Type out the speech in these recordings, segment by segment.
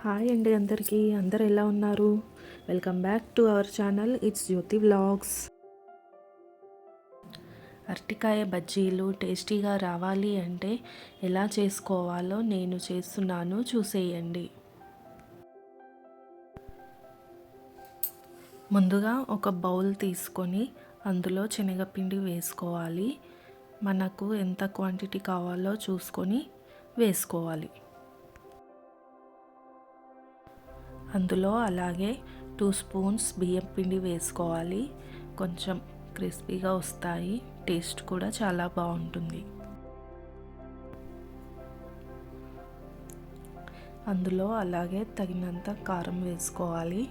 Hi అండి అందరికీ. అందరు ఎలా ఉన్నారు? Welcome back to our channel. It's Jyothi vlogs. అరటికాయ బజ్జీలు టేస్టీగా రావాలి అంటే ఎలా చేసుకోవాలో నేను చేస్తున్నాను, చూసేయండి. ముందుగా ఒక బౌల్ తీసుకొని అందులో శనగపిండి వేసుకోవాలి. మనకు ఎంత క్వాంటిటీ కావాలో చూసుకొని వేసుకోవాలి. అందులో అలాగే 2 స్పూన్స్ బియ్యం పిండి వేసుకోవాలి. కొంచెం క్రిస్పీగా వస్తాయి, టేస్ట్ కూడా చాలా బాగుంటుంది. అందులో అలాగే తగినంత కారం వేసుకోవాలి.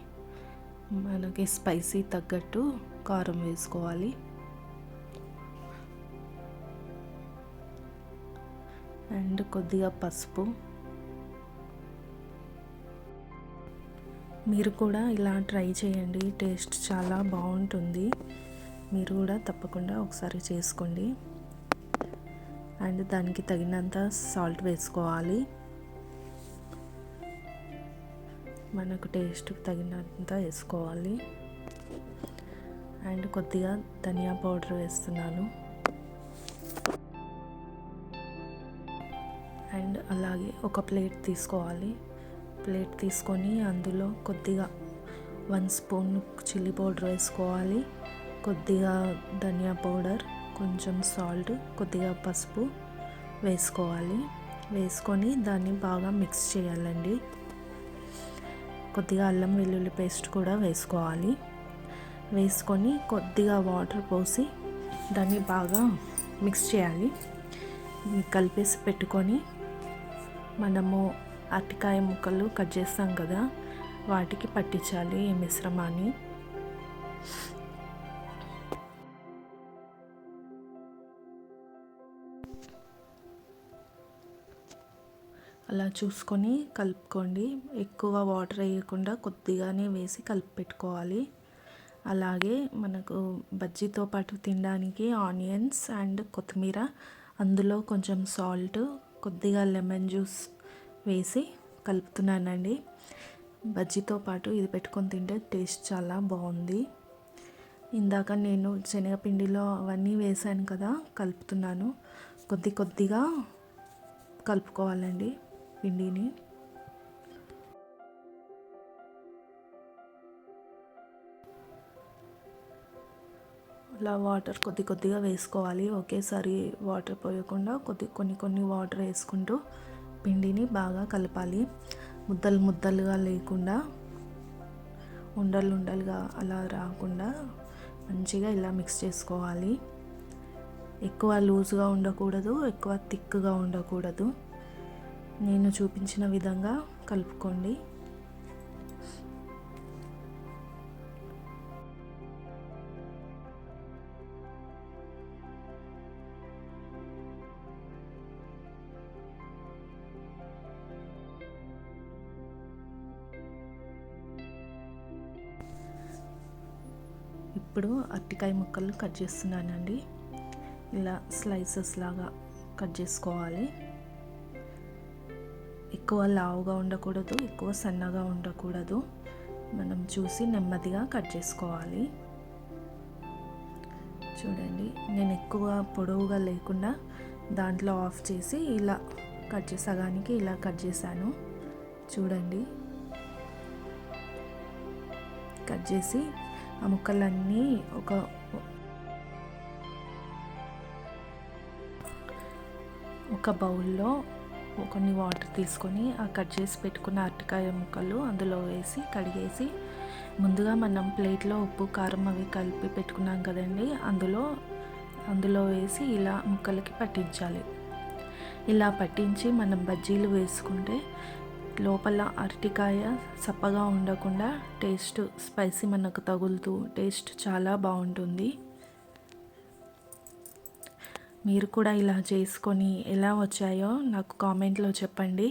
మనకి స్పైసీ తగ్గట్టు కారం వేసుకోవాలి. అండ్ కొద్దిగా పసుపు. మీరు కూడా ఇలా ట్రై చేయండి, టేస్ట్ చాలా బాగుంటుంది. మీరు కూడా తప్పకుండా ఒకసారి చేసుకోండి. అండ్ దానికి తగినంత సాల్ట్ వేసుకోవాలి. మనకు టేస్ట్కి తగినంత వేసుకోవాలి. అండ్ కొద్దిగా ధనియా పౌడర్ వేస్తున్నాను. అండ్ అలాగే ఒక ప్లేట్ తీసుకోవాలి. ప్లేట్ తీసుకొని అందులో కొద్దిగా 1 స్పూన్ చిల్లీ పౌడర్ వేసుకోవాలి. కొద్దిగా ధనియా పౌడర్, కొంచెం సాల్ట్, కొద్దిగా పసుపు వేసుకోవాలి. వేసుకొని దాన్ని బాగా మిక్స్ చేయాలండి. కొద్దిగా అల్లం వెల్లుల్లి పేస్ట్ కూడా వేసుకోవాలి. వేసుకొని కొద్దిగా వాటర్ పోసి దాన్ని బాగా మిక్స్ చేయాలి. కలిపేసి పెట్టుకొని మనము అరటికాయ ముక్కలు కట్ చేస్తాం కదా, వాటికి పట్టించాలి ఈ మిశ్రమాన్ని. అలా చూసుకొని కలుపుకోండి. ఎక్కువ వాటర్ వేయకుండా కొద్దిగానే వేసి కలిపి పెట్టుకోవాలి. అలాగే మనకు బజ్జీతో పాటు తినడానికి ఆనియన్స్ అండ్ కొత్తిమీర, అందులో కొంచెం సాల్ట్, కొద్దిగా లెమన్ జ్యూస్ వేసి కలుపుతున్నానండి. బజ్జీతో పాటు ఇది పెట్టుకొని తింటే టేస్ట్ చాలా బాగుంది. ఇందాక నేను శనగపిండిలో అవన్నీ వేసాను కదా, కలుపుతున్నాను. కొద్దిగా కలుపుకోవాలండి పిండిని. అలా వాటర్ కొద్దిగా వేసుకోవాలి. ఒకేసారి వాటర్ పోయకుండా కొన్ని వాటర్ వేసుకుంటూ పిండిని బాగా కలపాలి. ముద్దలుగా లేకుండా, ఉండలుగా అలా రాకుండా మంచిగా ఇలా మిక్స్ చేసుకోవాలి. ఎక్కువ లూజ్గా ఉండకూడదు, ఎక్కువ థిక్గా ఉండకూడదు. నేను చూపించిన విధంగా కలుపుకోండి. ఇప్పుడు అరటికాయ ముక్కలు కట్ చేస్తున్నానండి. ఇలా స్లైసెస్ లాగా కట్ చేసుకోవాలి. ఎక్కువ లావుగా ఉండకూడదు, ఎక్కువ సన్నగా ఉండకూడదు. మనం చూసి నెమ్మదిగా కట్ చేసుకోవాలి. చూడండి, నేను ఎక్కువ పొడవుగా లేకుండా దాంట్లో ఆఫ్ చేసి ఇలా సగానికి ఇలా కట్ చేశాను. చూడండి, కట్ చేసి ఆ ముక్కలన్నీ ఒక బౌల్లో కొన్ని వాటర్ తీసుకొని ఆ కట్ చేసి పెట్టుకున్న అరటికాయ ముక్కలు అందులో వేసి కడిగేసి, ముందుగా మనం ప్లేట్లో ఉప్పు కారం అవి కలిపి పెట్టుకున్నాం కదండి, అందులో వేసి ఇలా ముక్కలకి పట్టించాలి. ఇలా పట్టించి మనం బజ్జీలు వేసుకుంటే లోపల అరటికాయ సప్పగా ఉండకుండా టేస్ట్ స్పైసీ మనకు తగులుతూ టేస్ట్ చాలా బాగుంటుంది. మీరు కూడా ఇలా చేసుకొని ఎలా వచ్చాయో నాకు కామెంట్లో చెప్పండి.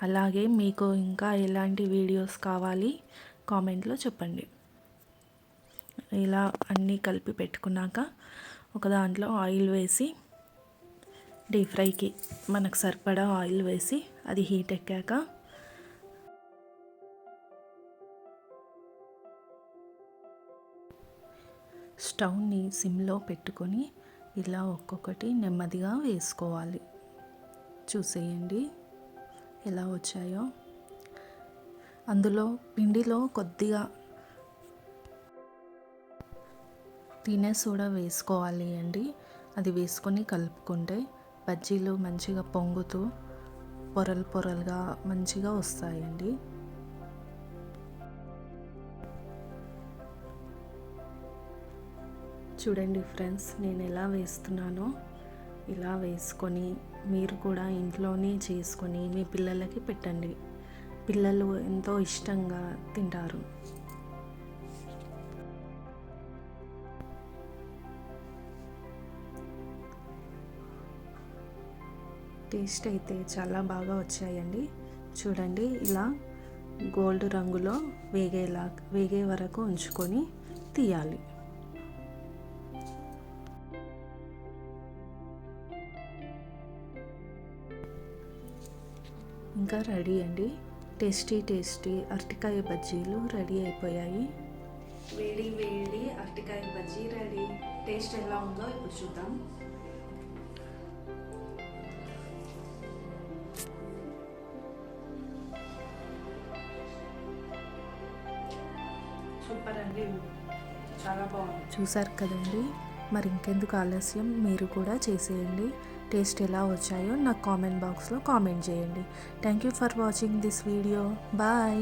అలాగే మీకు ఇంకా ఎలాంటి వీడియోస్ కావాలి కామెంట్లో చెప్పండి. ఇలా అన్నీ కలిపి పెట్టుకున్నాక ఒక దాంట్లో ఆయిల్ వేసి, డీప్ ఫ్రైకి మనకు సరిపడా ఆయిల్ వేసి, అది హీట్ ఎక్కాక స్టవ్ని సిమ్లో పెట్టుకొని ఇలా ఒక్కొక్కటి నెమ్మదిగా వేసుకోవాలి. చూసేయండి ఎలా వచ్చాయో. అందులో పిండిలో కొద్దిగా తినే సోడా వేసుకోవాలి అండి. అది వేసుకొని కలుపుకుంటే బజ్జీలు మంచిగా పొంగుతూ పొరలు పొరలుగా మంచిగా వస్తాయండి. చూడండి ఫ్రెండ్స్, నేను ఎలా వేస్తున్నానో ఇలా వేసుకొని మీరు కూడా ఇంట్లోనే చేసుకొని మీ పిల్లలకి పెట్టండి. పిల్లలు ఎంతో ఇష్టంగా తింటారు. టేస్ట్ అయితే చాలా బాగా వచ్చాయండి. చూడండి, ఇలా గోల్డ్ రంగులో వేగే వరకు ఉంచుకొని తీయాలి. ఇంకా రెడీ అండి. టేస్టీ అరటికాయ బజ్జీలు రెడీ అయిపోయాయి. వేడి వేడి అరటికాయ బజ్జీ రెడీ. టేస్ట్ ఎలా ఉందో ఇప్పుడు చూద్దాం. సూపర్ అండి, చాలా బాగుంది. చూసారు కదండి, మరి ఇంకెందుకు ఆలస్యం, మీరు కూడా చేసేయండి. టేస్ట్ ఎలా వచ్చాయో నాకు కామెంట్ బాక్స్లో కామెంట్ చేయండి. Thank you for watching this video. Bye.